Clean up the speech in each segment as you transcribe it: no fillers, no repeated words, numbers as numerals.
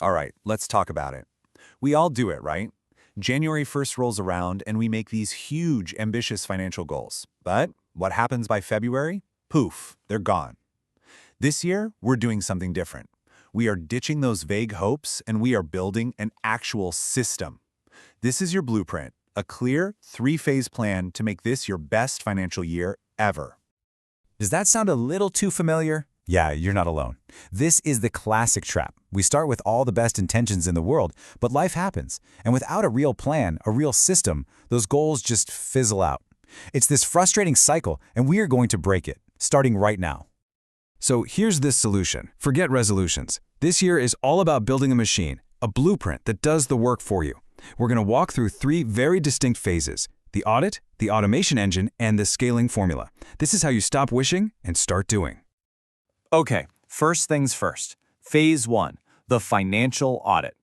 All right, let's talk about it. We all do it, right? January 1st rolls around and we make these huge, ambitious financial goals. But what happens by February? Poof, they're gone. This year, we're doing something different. We are ditching those vague hopes and we are building an actual system. This is your blueprint, a clear, three-phase plan to make this your best financial year ever. Does that sound a little too familiar? Yeah, you're not alone. This is the classic trap. We start with all the best intentions in the world, but life happens. And without a real plan, a real system, those goals just fizzle out. It's this frustrating cycle, and we are going to break it, starting right now. So here's this solution. Forget resolutions. This year is all about building a machine, a blueprint that does the work for you. We're going to walk through three very distinct phases: the audit, the automation engine, and the scaling formula. This is how you stop wishing and start doing. Okay, first things first. Phase 1, the financial audit.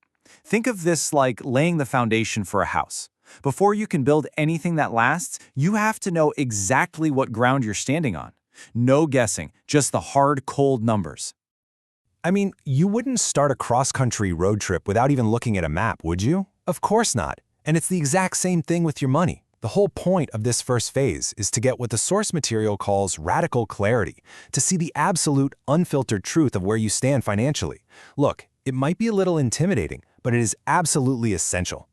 Think of this like laying the foundation for a house. Before you can build anything that lasts, you have to know exactly what ground you're standing on. No guessing, just the hard, cold numbers. I mean, you wouldn't start a cross-country road trip without even looking at a map, would you? Of course not. And it's the exact same thing with your money. The whole point of this first phase is to get what the source material calls radical clarity, to see the absolute, unfiltered truth of where you stand financially. Look, it might be a little intimidating, but it is absolutely essential.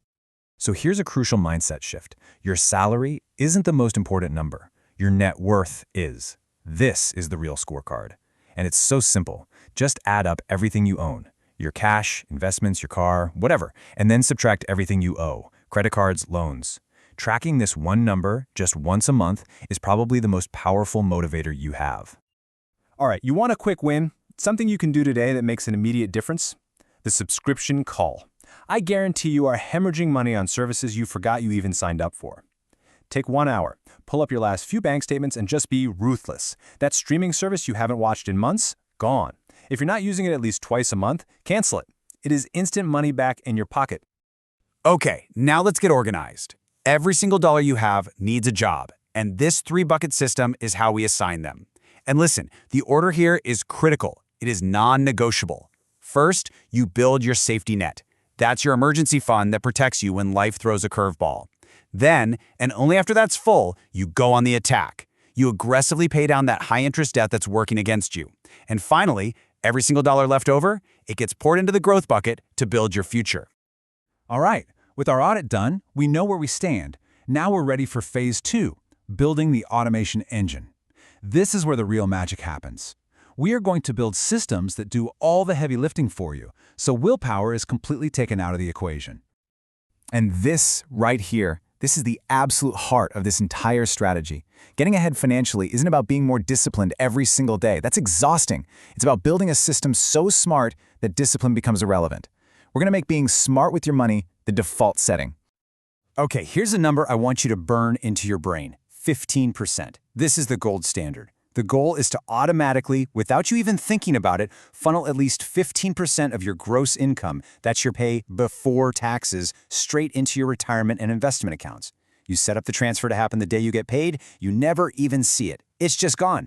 So here's a crucial mindset shift. Your salary isn't the most important number. Your net worth is. This is the real scorecard. And it's so simple. Just add up everything you own, your cash, investments, your car, whatever, and then subtract everything you owe, credit cards, loans. Tracking this one number just once a month is probably the most powerful motivator you have. All right, you want a quick win? Something you can do today that makes an immediate difference? The subscription call. I guarantee you are hemorrhaging money on services you forgot you even signed up for. Take 1 hour, pull up your last few bank statements, and just be ruthless. That streaming service you haven't watched in months? Gone. If you're not using it at least twice a month, cancel it. It is instant money back in your pocket. Okay, now let's get organized. Every single dollar you have needs a job, and this three-bucket system is how we assign them. And listen, the order here is critical. It is non-negotiable. First, you build your safety net. That's your emergency fund that protects you when life throws a curveball. Then, and only after that's full, you go on the attack. You aggressively pay down that high-interest debt that's working against you. And finally, every single dollar left over, it gets poured into the growth bucket to build your future. All right, with our audit done, we know where we stand. Now we're ready for phase 2, building the automation engine. This is where the real magic happens. We are going to build systems that do all the heavy lifting for you, so willpower is completely taken out of the equation. And this right here, this is the absolute heart of this entire strategy. Getting ahead financially isn't about being more disciplined every single day. That's exhausting. It's about building a system so smart that discipline becomes irrelevant. We're going to make being smart with your money the default setting. Okay, here's a number I want you to burn into your brain: 15%. This is the gold standard. The goal is to automatically, without you even thinking about it, funnel at least 15% of your gross income, that's your pay before taxes, straight into your retirement and investment accounts. You set up the transfer to happen the day you get paid, you never even see it. It's just gone.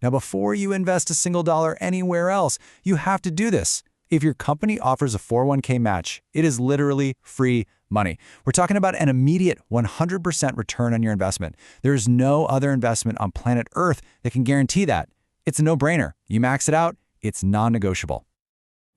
Now, before you invest a single dollar anywhere else, you have to do this. If your company offers a 401k match, it is literally free money. We're talking about an immediate 100% return on your investment. There is no other investment on planet Earth that can guarantee that. It's a no-brainer. You max it out, it's non-negotiable.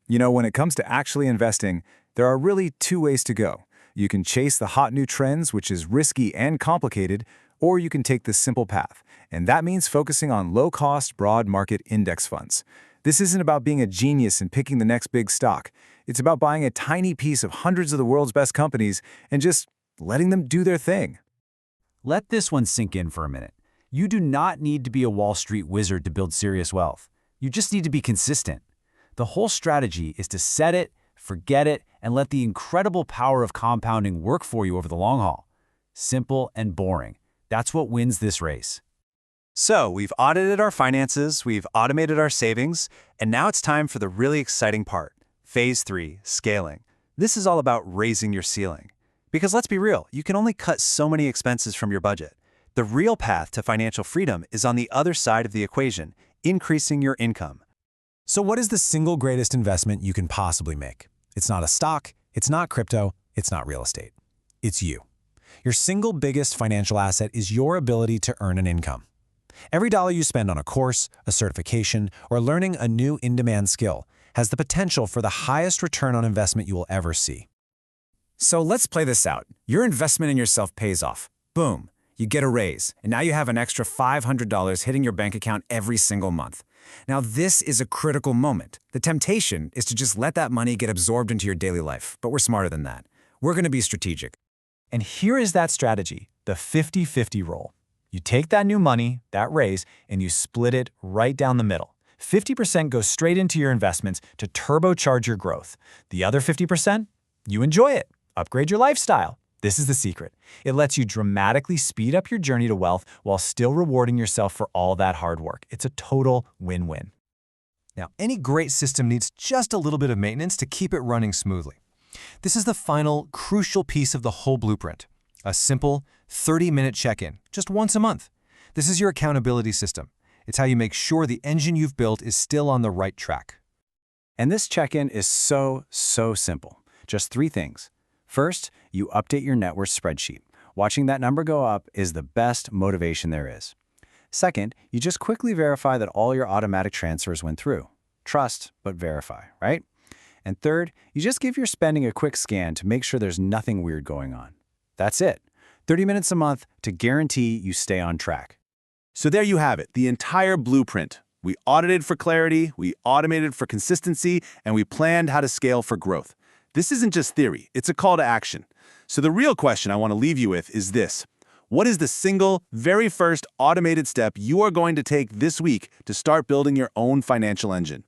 You know, when it comes to actually investing, there are really two ways to go. You can chase the hot new trends, which is risky and complicated, or you can take the simple path. And that means focusing on low-cost, broad market index funds. This isn't about being a genius and picking the next big stock. It's about buying a tiny piece of hundreds of the world's best companies and just letting them do their thing. Let this one sink in for a minute. You do not need to be a Wall Street wizard to build serious wealth. You just need to be consistent. The whole strategy is to set it, forget it, and let the incredible power of compounding work for you over the long haul. Simple and boring. That's what wins this race. So, we've audited our finances, we've automated our savings, and now it's time for the really exciting part. Phase 3, scaling. This is all about raising your ceiling. Because let's be real, you can only cut so many expenses from your budget. The real path to financial freedom is on the other side of the equation, increasing your income. So what is the single greatest investment you can possibly make? It's not a stock, it's not crypto, it's not real estate. It's you. Your single biggest financial asset is your ability to earn an income. Every dollar you spend on a course, a certification, or learning a new in-demand skill has the potential for the highest return on investment you will ever see. So let's play this out. Your investment in yourself pays off. Boom. You get a raise, and now you have an extra $500 hitting your bank account every single month. Now this is a critical moment. The temptation is to just let that money get absorbed into your daily life, but we're smarter than that. We're going to be strategic. And here is that strategy, the 50-50 rule. You take that new money, that raise, and you split it right down the middle. 50% goes straight into your investments to turbocharge your growth. The other 50%, you enjoy it. Upgrade your lifestyle. This is the secret. It lets you dramatically speed up your journey to wealth while still rewarding yourself for all that hard work. It's a total win-win. Now, any great system needs just a little bit of maintenance to keep it running smoothly. This is the final, crucial piece of the whole blueprint. A simple, 30-minute check-in, just once a month. This is your accountability system. It's how you make sure the engine you've built is still on the right track. And this check-in is so simple. Just 3 things. First, you update your net worth spreadsheet. Watching that number go up is the best motivation there is. Second, you just quickly verify that all your automatic transfers went through. Trust, but verify, right? And third, you just give your spending a quick scan to make sure there's nothing weird going on. That's it. 30 minutes a month to guarantee you stay on track. So there you have it, the entire blueprint. We audited for clarity, we automated for consistency, and we planned how to scale for growth. This isn't just theory, it's a call to action. So the real question I want to leave you with is this. What is the single, very first automated step you are going to take this week to start building your own financial engine?